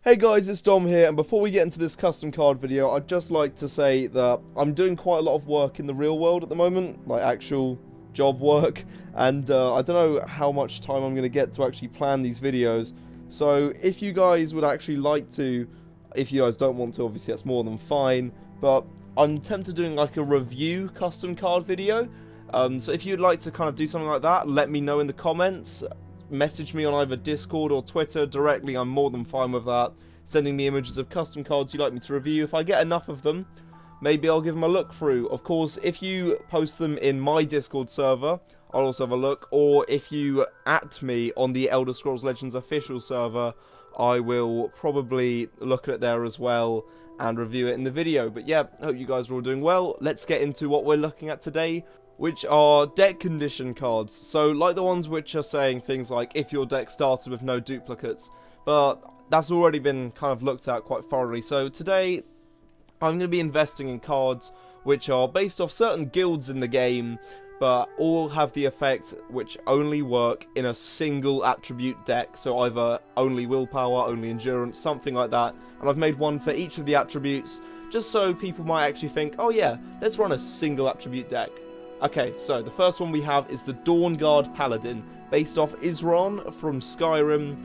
Hey guys, it's Dom here, and before we get into this custom card video, I'd just like to say that I'm doing quite a lot of work in the real world at the moment, like actual job work, and I don't know how much time I'm going to get to actually plan these videos, so if you guys would actually like to, if you guys don't want to, obviously that's more than fine, but I'm tempted doing like a review custom card video, so if you'd like to kind of do something like that, let me know in the comments. Message me on either Discord or Twitter directly, I'm more than fine with that. Sending me images of custom cards you'd like me to review. If I get enough of them, maybe I'll give them a look through. Of course, if you post them in my Discord server, I'll also have a look. Or if you @ me on the Elder Scrolls Legends official server, I will probably look at it there as well and review it in the video. But yeah, hope you guys are all doing well. Let's get into what we're looking at today, which are deck condition cards. So like the ones which are saying things like if your deck started with no duplicates, but that's already been kind of looked at quite thoroughly. So today I'm going to be investing in cards which are based off certain guilds in the game, but all have the effect which only work in a single attribute deck. So either only willpower, only endurance, something like that. And I've made one for each of the attributes, just so people might actually think, oh yeah, let's run a single attribute deck. Okay, so the first one we have is the Dawnguard Paladin, based off Ysgramor from Skyrim,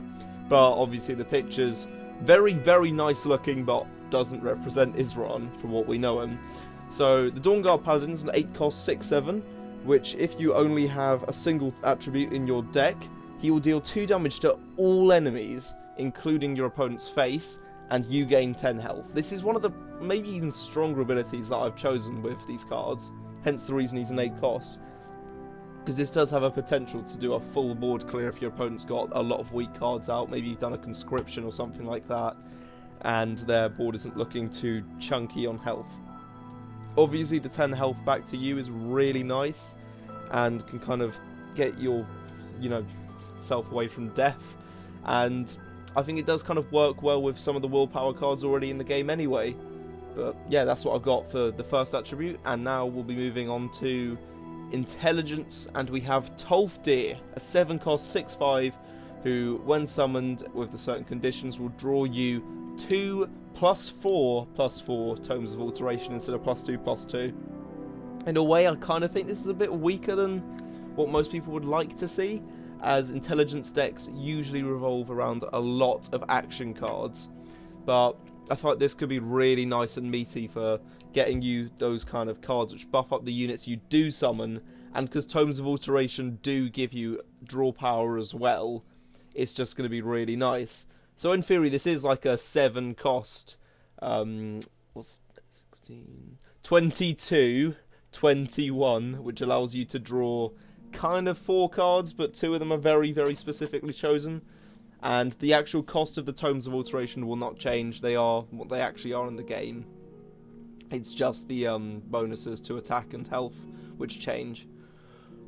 but obviously the picture's very, very nice looking, but doesn't represent Ysgramor from what we know him. So the Dawnguard Paladin is an 8-cost 6/7, which if you only have a single attribute in your deck, he will deal 2 damage to all enemies, including your opponent's face, and you gain 10 health. This is one of the maybe even stronger abilities that I've chosen with these cards. Hence the reason he's an 8 cost. Because this does have a potential to do a full board clear if your opponent's got a lot of weak cards out. Maybe you've done a conscription or something like that, and their board isn't looking too chunky on health. Obviously the 10 health back to you is really nice, and can kind of get your, self away from death. And I think it does kind of work well with some of the willpower cards already in the game anyway. But yeah, that's what I've got for the first attribute, and now we'll be moving on to intelligence, and we have Toph Druid, a 7-cost 6/5, who, when summoned with the certain conditions, will draw you 2 +4/+4 tomes of alteration instead of +2/+2. In a way, I kind of think this is a bit weaker than what most people would like to see, as intelligence decks usually revolve around a lot of action cards, but I thought this could be really nice and meaty for getting you those kind of cards which buff up the units you do summon, and because Tomes of Alteration do give you draw power as well, it's just going to be really nice. So in theory this is like a 7-cost, 22/21, which allows you to draw kind of 4 cards, but 2 of them are very, very specifically chosen. And the actual cost of the Tomes of Alteration will not change. They are what they actually are in the game. It's just the bonuses to attack and health which change.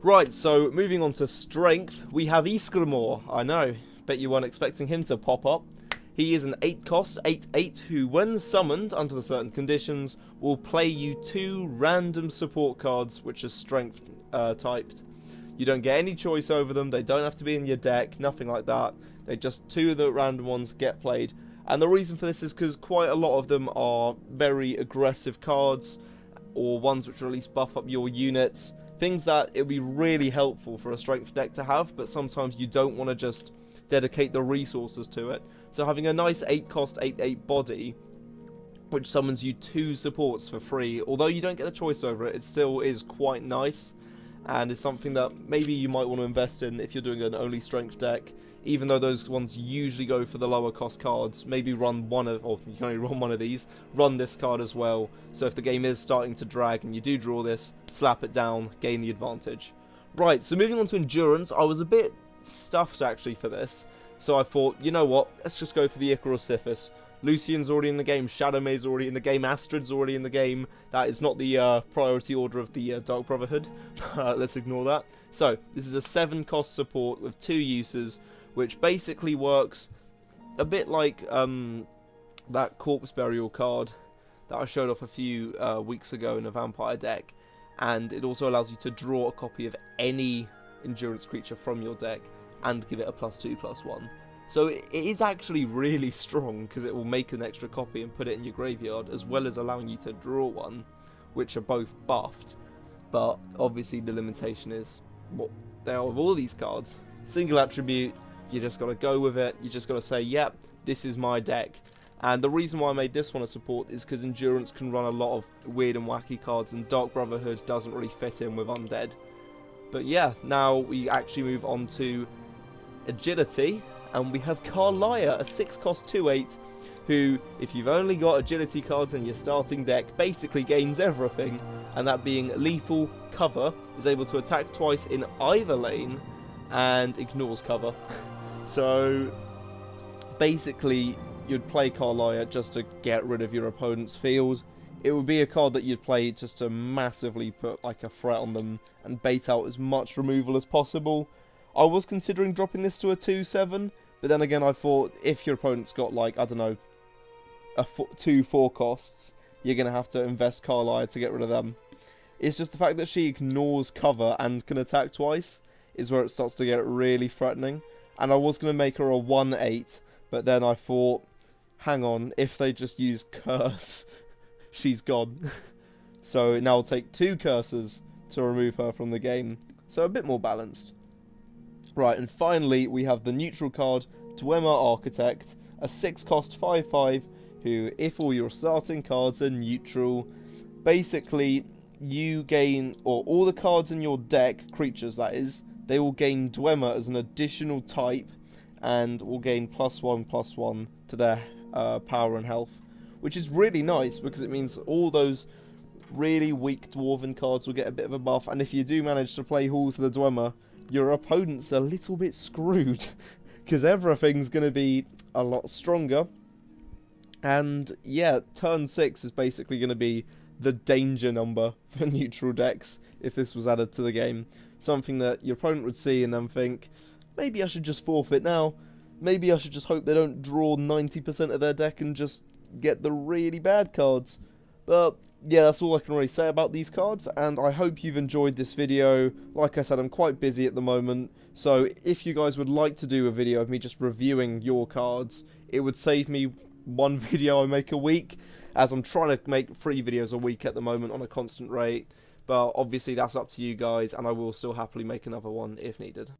Right, so moving on to strength, we have Ysgramor. I know, bet you weren't expecting him to pop up. He is an 8-cost 8/8 who, when summoned under the certain conditions, will play you 2 random support cards which are strength typed. You don't get any choice over them. They don't have to be in your deck, nothing like that. They just 2 of the random ones get played. And the reason for this is because quite a lot of them are very aggressive cards, or ones which release buff up your units. Things that it would be really helpful for a strength deck to have, but sometimes you don't want to just dedicate the resources to it. So having a nice 8-cost 8/8 body, which summons you 2 supports for free, although you don't get a choice over it, it still is quite nice. And it's something that maybe you might want to invest in if you're doing an only strength deck. Even though those ones usually go for the lower cost cards, maybe run one of, or you can only run one of these, run this card as well. So if the game is starting to drag and you do draw this, slap it down, gain the advantage. Right, so moving on to endurance, I was a bit stuffed actually for this. So I thought, you know what, let's just go for the Icarus. Lucian's already in the game, Shadowmay's already in the game, Astrid's already in the game. That is not the priority order of the Dark Brotherhood, but let's ignore that. So, this is a 7-cost support with 2 uses, which basically works a bit like that Corpse Burial card that I showed off a few weeks ago in a vampire deck. And it also allows you to draw a copy of any endurance creature from your deck and give it a +2/+1. So it is actually really strong, because it will make an extra copy and put it in your graveyard, as well as allowing you to draw one, which are both buffed. But obviously the limitation is what they are with all these cards. Single attribute, you just got to go with it. You just got to say, yep, this is my deck. And the reason why I made this one a support is because Endurance can run a lot of weird and wacky cards, and Dark Brotherhood doesn't really fit in with Undead. But yeah, now we actually move on to Agility, and we have Karliah, a 6-cost 2/8, who, if you've only got Agility cards in your starting deck, basically gains everything, and that being Lethal, Cover, is able to attack twice in either lane, and ignores cover. So basically you'd play Karliah just to get rid of your opponent's field. It would be a card that you'd play just to massively put like a threat on them and bait out as much removal as possible. I was considering dropping this to a 2/7, but then again I thought if your opponent's got like, I don't know, 2/4 costs, you're going to have to invest Karliah to get rid of them. It's just the fact that she ignores cover and can attack twice is where it starts to get really threatening. And I was going to make her a 1/8, but then I thought, hang on, if they just use Curse, she's gone. So now I'll take 2 curses to remove her from the game. So a bit more balanced. Right, and finally we have the neutral card, Dwemer Architect, a 6-cost 5/5, who, if all your starting cards are neutral, basically you gain, or all the cards in your deck, creatures that is, they will gain Dwemer as an additional type, and will gain +1/+1 to their power and health, which is really nice because it means all those really weak Dwarven cards will get a bit of a buff, and if you do manage to play Halls of the Dwemer, your opponent's a little bit screwed, because everything's going to be a lot stronger. And yeah, turn 6 is basically going to be the danger number for neutral decks if this was added to the game. Something that your opponent would see and then think, maybe I should just forfeit now. Maybe I should just hope they don't draw 90% of their deck and just get the really bad cards. But yeah, that's all I can really say about these cards, and I hope you've enjoyed this video. Like I said, I'm quite busy at the moment, so if you guys would like to do a video of me just reviewing your cards, it would save me one video I make a week, as I'm trying to make 3 videos a week at the moment on a constant rate. But obviously that's up to you guys, and I will still happily make another one if needed.